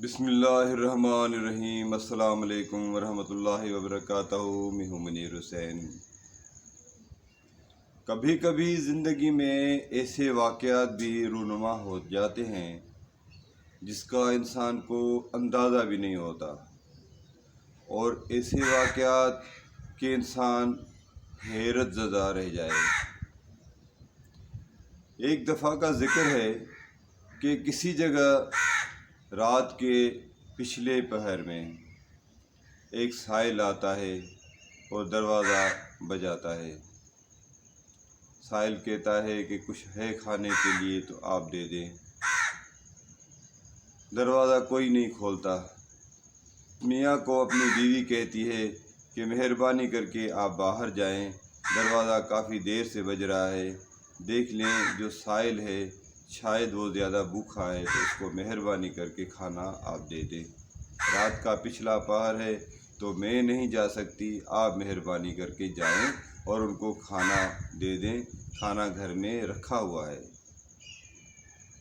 بسم اللہ الرحمن الرحیم۔ السلام علیکم ورحمۃ اللہ وبرکاتہ۔ میں ہوں منیر حسین۔ کبھی کبھی زندگی میں ایسے واقعات بھی رونما ہو جاتے ہیں جس کا انسان کو اندازہ بھی نہیں ہوتا، اور ایسے واقعات کہ انسان حیرت زدہ رہ جائے۔ ایک دفعہ کا ذکر ہے کہ کسی جگہ رات کے پچھلے پہر میں ایک سائل آتا ہے اور دروازہ بجاتا ہے۔ سائل کہتا ہے کہ کچھ ہے کھانے کے لیے تو آپ دے دیں۔ دروازہ کوئی نہیں کھولتا۔ میاں کو اپنی بیوی کہتی ہے کہ مہربانی کر کے آپ باہر جائیں، دروازہ کافی دیر سے بج رہا ہے، دیکھ لیں جو سائل ہے شاید وہ زیادہ بھوکا ہے تو اس کو مہربانی کر کے کھانا آپ دے دیں۔ رات کا پچھلا پہر ہے تو میں نہیں جا سکتی، آپ مہربانی کر کے جائیں اور ان کو کھانا دے دیں، کھانا گھر میں رکھا ہوا ہے۔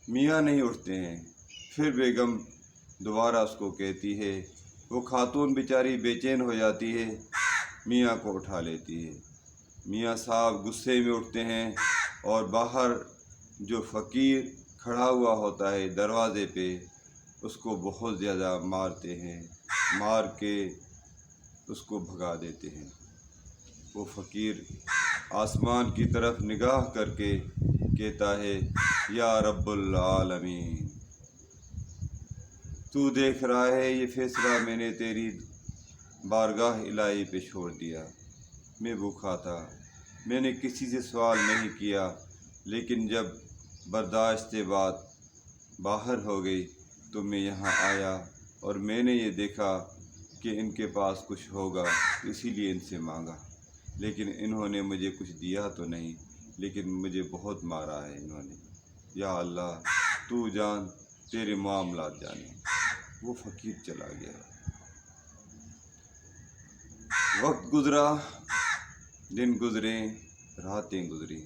میاں نہیں اٹھتے ہیں۔ پھر بیگم دوبارہ اس کو کہتی ہے، وہ خاتون بیچاری بے چین ہو جاتی ہے، میاں کو اٹھا لیتی ہے۔ میاں صاحب غصے میں اٹھتے ہیں اور باہر جو فقیر کھڑا ہوا ہوتا ہے دروازے پہ اس کو بہت زیادہ مارتے ہیں، مار کے اس کو بھگا دیتے ہیں۔ وہ فقیر آسمان کی طرف نگاہ کر کے کہتا ہے، یا رب العالمین، تو دیکھ رہا ہے یہ فیصلہ میں نے تیری بارگاہ الہی پہ چھوڑ دیا۔ میں بھوکا تھا، میں نے کسی سے سوال نہیں کیا، لیکن جب برداشت بات باہر ہو گئی تو میں یہاں آیا اور میں نے یہ دیکھا کہ ان کے پاس کچھ ہوگا اسی لیے ان سے مانگا، لیکن انہوں نے مجھے کچھ دیا تو نہیں، لیکن مجھے بہت مارا ہے انہوں نے۔ یا اللہ تو جان، تیرے معاملات جانے۔ وہ فقیر چلا گیا۔ وقت گزرا، دن گزرے، راتیں گزری۔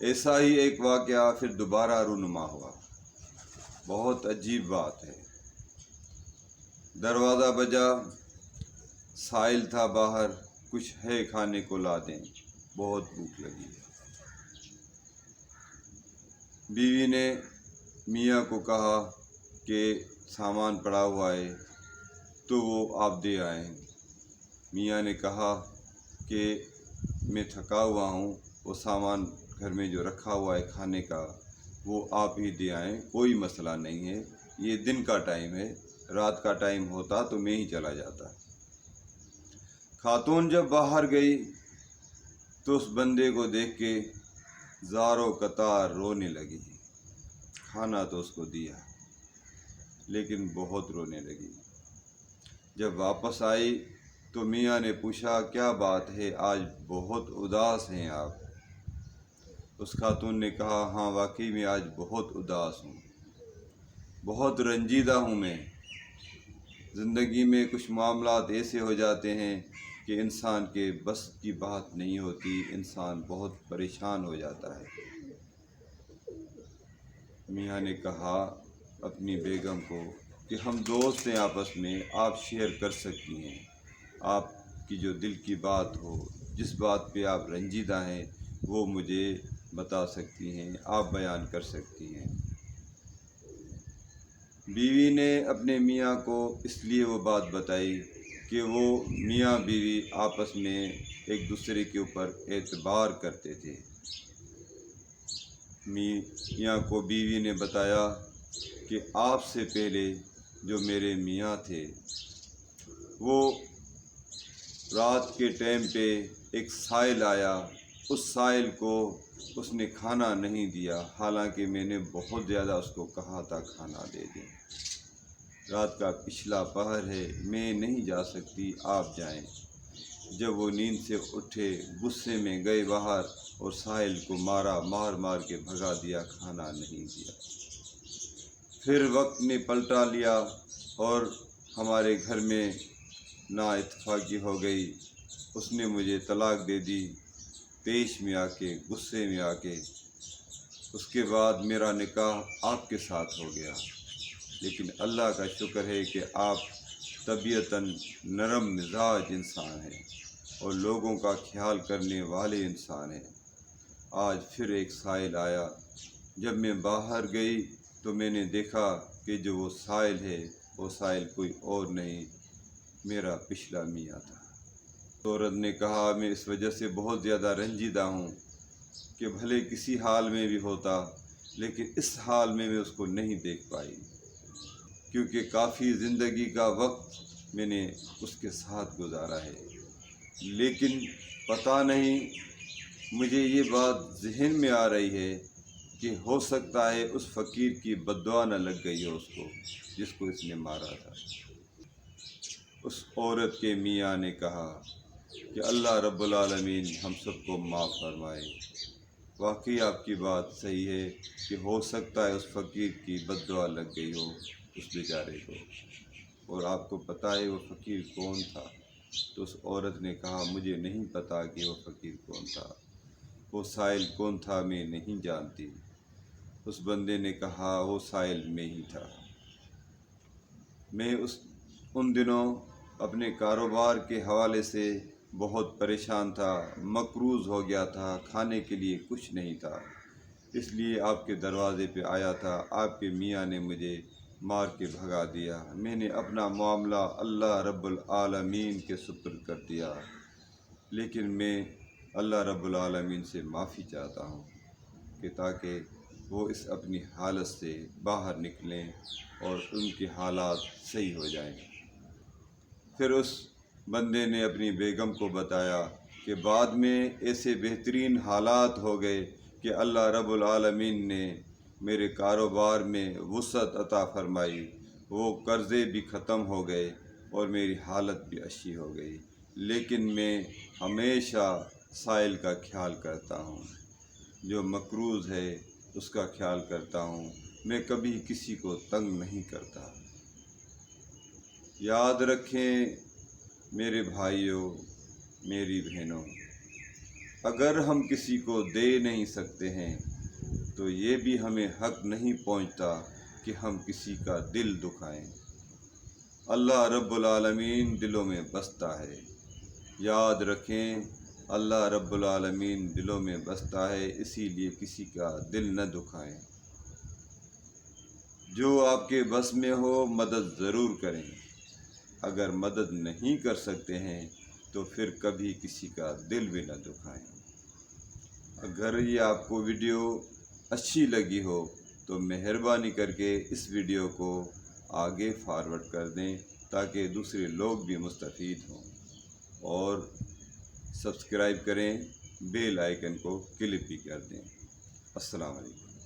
ایسا ہی ایک واقعہ پھر دوبارہ رونما ہوا۔ بہت عجیب بات ہے۔ دروازہ بجا، سائل تھا باہر، کچھ ہے کھانے کو لا دیں، بہت بھوک لگی ہے۔ بیوی نے میاں کو کہا کہ سامان پڑا ہوا ہے تو وہ آپ دے آئیں۔ میاں نے کہا کہ میں تھکا ہوا ہوں، وہ سامان گھر میں جو رکھا ہوا ہے کھانے کا وہ آپ ہی دے آئیں، کوئی مسئلہ نہیں ہے، یہ دن کا ٹائم ہے، رات کا ٹائم ہوتا تو میں ہی چلا جاتا۔ خاتون جب باہر گئی تو اس بندے کو دیکھ کے زاروں قطار رونے لگی۔ کھانا تو اس کو دیا لیکن بہت رونے لگی۔ جب واپس آئی تو میاں نے پوچھا، کیا بات ہے، آج بہت اداس ہیں آپ؟ اس خاتون نے کہا، ہاں واقعی میں آج بہت اداس ہوں، بہت رنجیدہ ہوں میں۔ زندگی میں کچھ معاملات ایسے ہو جاتے ہیں کہ انسان کے بس کی بات نہیں ہوتی، انسان بہت پریشان ہو جاتا ہے۔ میاں نے کہا اپنی بیگم کو کہ ہم دوست ہیں آپس میں، آپ شیئر کر سکتی ہیں، آپ کی جو دل کی بات ہو، جس بات پہ آپ رنجیدہ ہیں وہ مجھے بتا سکتی ہیں، آپ بیان کر سکتی ہیں۔ بیوی نے اپنے میاں کو اس لیے وہ بات بتائی کہ وہ میاں بیوی آپس میں ایک دوسرے کے اوپر اعتبار کرتے تھے۔ میاں کو بیوی نے بتایا کہ آپ سے پہلے جو میرے میاں تھے وہ رات کے ٹائم پہ ایک سائل آیا، اس سائل کو اس نے کھانا نہیں دیا، حالانکہ میں نے بہت زیادہ اس کو کہا تھا کھانا دے دیں۔ رات کا پچھلا پہر ہے، میں نہیں جا سکتی، آپ جائیں۔ جب وہ نیند سے اٹھے غصے میں گئے باہر اور سائل کو مار مار کے بھگا دیا، کھانا نہیں دیا۔ پھر وقت نے پلٹا لیا اور ہمارے گھر میں نا اتفاقی ہو گئی، اس نے مجھے طلاق دے دی پیش میں آ کے، غصے میں آ کے۔ اس کے بعد میرا نکاح آپ کے ساتھ ہو گیا۔ لیکن اللہ کا شکر ہے کہ آپ طبیعتاً نرم مزاج انسان ہیں اور لوگوں کا خیال کرنے والے انسان ہیں۔ آج پھر ایک سائل آیا۔ جب میں باہر گئی تو میں نے دیکھا کہ جو وہ سائل ہے وہ سائل کوئی اور نہیں، میرا پچھلا میاں تھا۔ عورت نے کہا میں اس وجہ سے بہت زیادہ رنجیدہ ہوں کہ بھلے کسی حال میں بھی ہوتا لیکن اس حال میں اس کو نہیں دیکھ پائی، کیونکہ کافی زندگی کا وقت میں نے اس کے ساتھ گزارا ہے۔ لیکن پتہ نہیں مجھے یہ بات ذہن میں آ رہی ہے کہ ہو سکتا ہے اس فقیر کی بددعا نہ لگ گئی ہو اس کو جس کو اس نے مارا تھا۔ اس عورت کے میاں نے کہا کہ اللہ رب العالمین ہم سب کو معاف فرمائے۔ واقعی آپ کی بات صحیح ہے کہ ہو سکتا ہے اس فقیر کی بددعا لگ گئی ہو اس بیچارے کو، اور آپ کو پتہ ہے وہ فقیر کون تھا؟ تو اس عورت نے کہا مجھے نہیں پتہ کہ وہ فقیر کون تھا، وہ سائل کون تھا میں نہیں جانتی۔ اس بندے نے کہا وہ سائل میں ہی تھا۔ میں ان دنوں اپنے کاروبار کے حوالے سے بہت پریشان تھا، مقروض ہو گیا تھا، کھانے کے لیے کچھ نہیں تھا، اس لیے آپ کے دروازے پہ آیا تھا۔ آپ کے میاں نے مجھے مار کے بھگا دیا۔ میں نے اپنا معاملہ اللہ رب العالمین کے سپرد کر دیا، لیکن میں اللہ رب العالمین سے معافی چاہتا ہوں کہ تاکہ وہ اس اپنی حالت سے باہر نکلیں اور ان کے حالات صحیح ہو جائیں۔ پھر اس بندے نے اپنی بیگم کو بتایا کہ بعد میں ایسے بہترین حالات ہو گئے کہ اللہ رب العالمین نے میرے کاروبار میں وسعت عطا فرمائی، وہ قرضے بھی ختم ہو گئے اور میری حالت بھی اچھی ہو گئی۔ لیکن میں ہمیشہ سائل کا خیال کرتا ہوں، جو مقروض ہے اس کا خیال کرتا ہوں، میں کبھی کسی کو تنگ نہیں کرتا۔ یاد رکھیں میرے بھائیوں، میری بہنوں، اگر ہم کسی کو دے نہیں سکتے ہیں تو یہ بھی ہمیں حق نہیں پہنچتا کہ ہم کسی کا دل دکھائیں۔ اللہ رب العالمین دلوں میں بستا ہے، یاد رکھیں اللہ رب العالمین دلوں میں بستا ہے، اسی لیے کسی کا دل نہ دکھائیں۔ جو آپ کے بس میں ہو مدد ضرور کریں، اگر مدد نہیں کر سکتے ہیں تو پھر کبھی کسی کا دل بھی نہ دکھائیں۔ اگر یہ آپ کو ویڈیو اچھی لگی ہو تو مہربانی کر کے اس ویڈیو کو آگے فارورڈ کر دیں تاکہ دوسرے لوگ بھی مستفید ہوں، اور سبسکرائب کریں، بیل آئیکن کو کلک بھی کر دیں۔ السلام علیکم۔